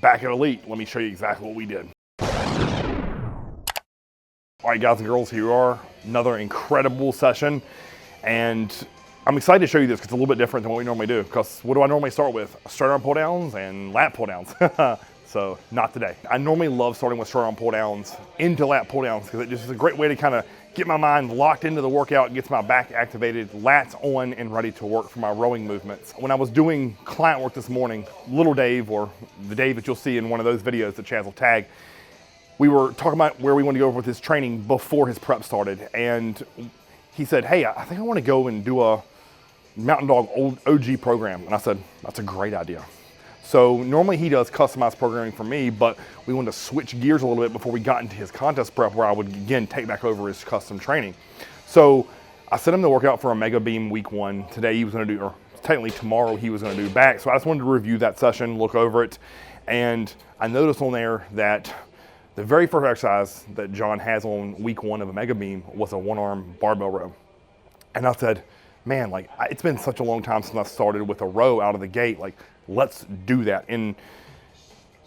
Back at Elite, let me show you exactly what we did. All right, guys and girls, here we are, another incredible session. And I'm excited to show you this because it's a little bit different than what we normally do. Because what do I normally start with? Straight arm pull downs and lat pull downs. So not today. I normally love starting with straight arm pull downs into lat pull downs because it just is a great way to kind of get my mind locked into the workout, gets my back activated, lats on and ready to work for my rowing movements. When I was doing client work this morning, little Dave, or the Dave that you'll see in one of those videos that Chaz will tag, we were talking about where we want to go with his training before his prep started. And he said, hey, I think I want to go and do a MountainDog old OG program. And I said, that's a great idea. So normally he does customized programming for me, but we wanted to switch gears a little bit before we got into his contest prep where I would again take back over his custom training. So I sent him the workout for a mega beam week 1. Today he was gonna do, or technically tomorrow he was gonna do back. So I just wanted to review that session, look over it. And I noticed on there that the very first exercise that John has on week 1 of a mega beam was a 1-arm barbell row. And I said, man, like it's been such a long time since I started with a row out of the gate. Like, let's do that. And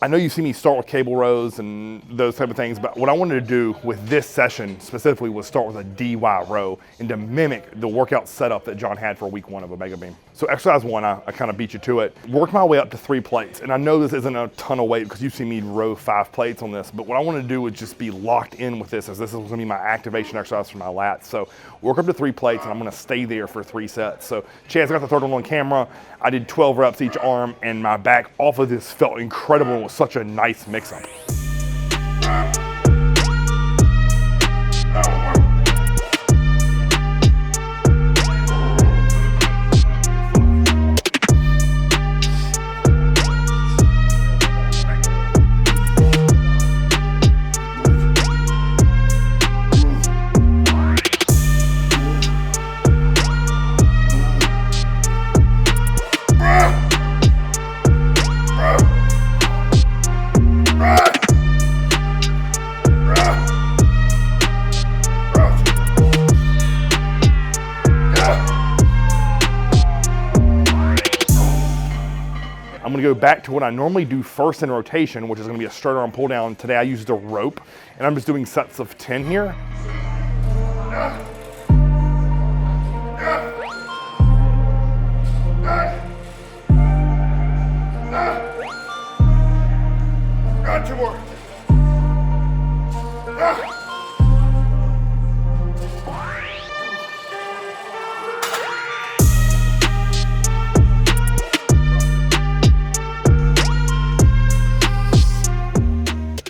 I know you see me start with cable rows and those type of things, but what I wanted to do with this session specifically was start with a DY row and to mimic the workout setup that John had for week 1 of a mega beam. So exercise 1, I kind of beat you to it. Worked my way up to 3 plates. And I know this isn't a ton of weight because you've seen me row 5 plates on this, but what I want to do is just be locked in with this, as this is going to be my activation exercise for my lats. So work up to 3 plates and I'm going to stay there for 3 sets. So Chaz got the third one on camera. I did 12 reps each arm and my back off of this felt incredible. It was such a nice mix-up. I'm gonna go back to what I normally do first in rotation, which is gonna be a straight arm pull down. Today I used a rope, and I'm just doing sets of 10 here. Got 2 more.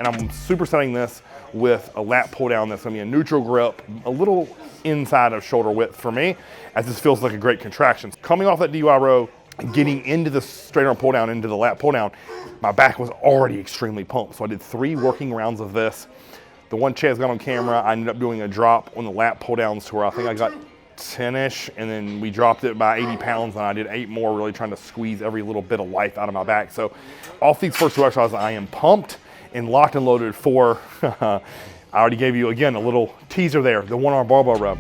And I'm supersetting this with a lat pull down that's gonna be a neutral grip, a little inside of shoulder width for me, as this feels like a great contraction. Coming off that DY row, getting into the straight arm pull down, into the lat pull down, my back was already extremely pumped. So I did 3 working rounds of this. The one Chaz got on camera, I ended up doing a drop on the lat pull downs to where I think I got 10-ish, and then we dropped it by 80 pounds, and I did 8 more, really trying to squeeze every little bit of life out of my back. So off these first 2 exercises, I am pumped and locked and loaded for, I already gave you, again, a little teaser there, the 1-arm barbell row.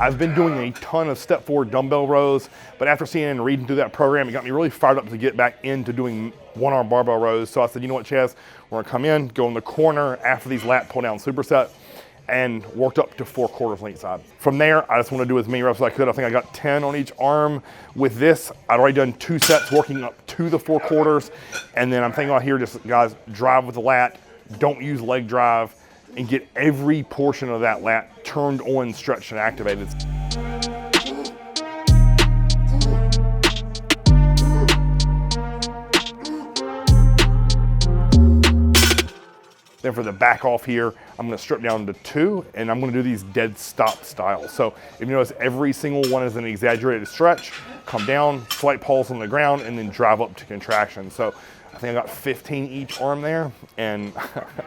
I've been doing a ton of step forward dumbbell rows, but after seeing and reading through that program, it got me really fired up to get back into doing 1-arm barbell rows. So I said, you know what, Chaz, we're gonna come in, go in the corner after these lat pull down superset, and worked up to 4 quarters on each side. From there, I just want to do as many reps as I could. I think I got 10 on each arm. With this, I'd already done 2 sets working up to the 4 quarters. And then I'm thinking out here, just guys, drive with the lat, don't use leg drive, and get every portion of that lat turned on, stretched, and activated. Then for the back off here, I'm gonna strip down to 2, and I'm gonna do these dead stop style. So if you notice, every single one is an exaggerated stretch, come down, slight pulse on the ground, and then drive up to contraction. So I think I got 15 each arm there. And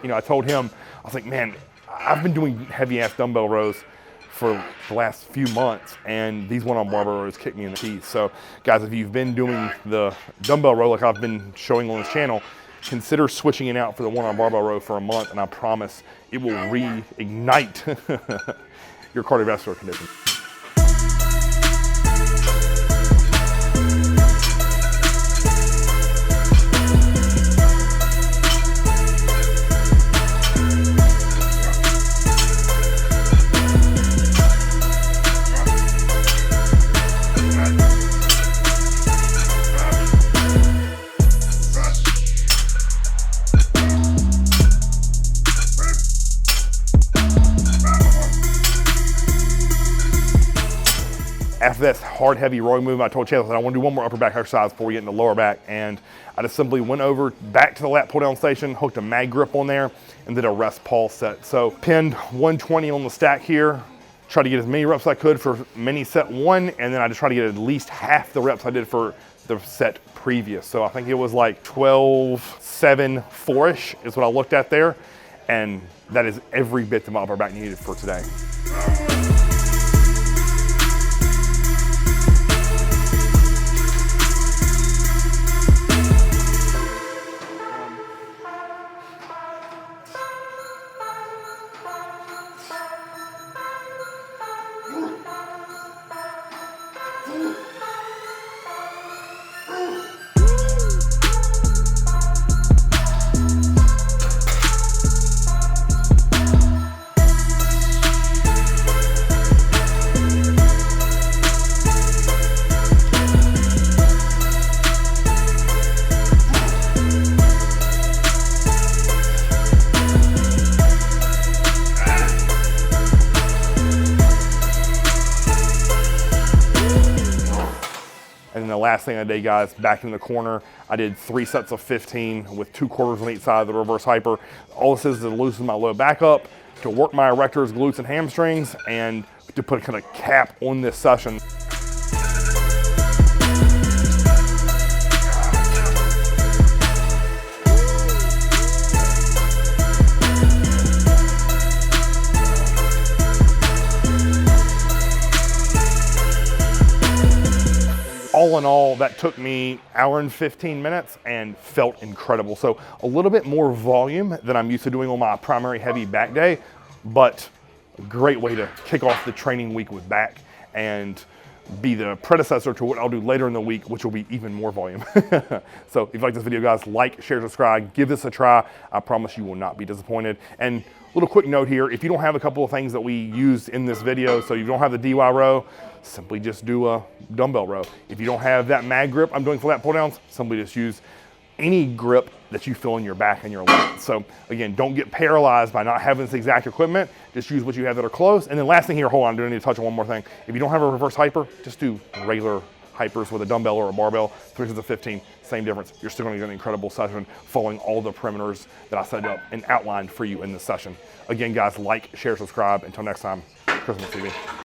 I told him, I was like, man, I've been doing heavy ass dumbbell rows for the last few months, and these one-arm barbell rows kick me in the teeth. So guys, if you've been doing the dumbbell row like I've been showing on this channel, consider switching it out for the one-arm barbell row for a month, and I promise it will reignite your cardiovascular condition. After that hard, heavy rowing movement, I told Chaz that I want to do one more upper back exercise before we get into lower back, and I just simply went over back to the lat pull down station, hooked a mag grip on there, and did a rest pause set. So pinned 120 on the stack here, tried to get as many reps as I could for mini set 1, and then I just tried to get at least half the reps I did for the set previous. So I think it was like 12, 7, 4-ish is what I looked at there, and that is every bit that my upper back needed for today. And then the last thing I did, guys, back in the corner, I did 3 sets of 15 with 2 quarters on each side of the reverse hyper. All this is to loosen my low back up, to work my erectors, glutes, and hamstrings, and to put a kind of cap on this session. All in all, that took me 1 hour and 15 minutes and felt incredible. So a little bit more volume than I'm used to doing on my primary heavy back day, but a great way to kick off the training week with back and be the predecessor to what I'll do later in the week, which will be even more volume. So if you like this video, guys, like, share, subscribe, give this a try. I promise you will not be disappointed. And a little quick note here, if you don't have a couple of things that we used in this video, so you don't have the DY row, simply just do a dumbbell row. If you don't have that mag grip I'm doing for lat pull downs, simply just use any grip that you feel in your back and your lat. So again, don't get paralyzed by not having this exact equipment. Just use what you have that are close. And then last thing here, hold on, I do need to touch on one more thing. If you don't have a reverse hyper, just do regular hypers with a dumbbell or a barbell, 3 sets of 15, same difference. You're still gonna get an incredible session following all the perimeters that I set up and outlined for you in this session. Again, guys, like, share, subscribe. Until next time, Christmas TV.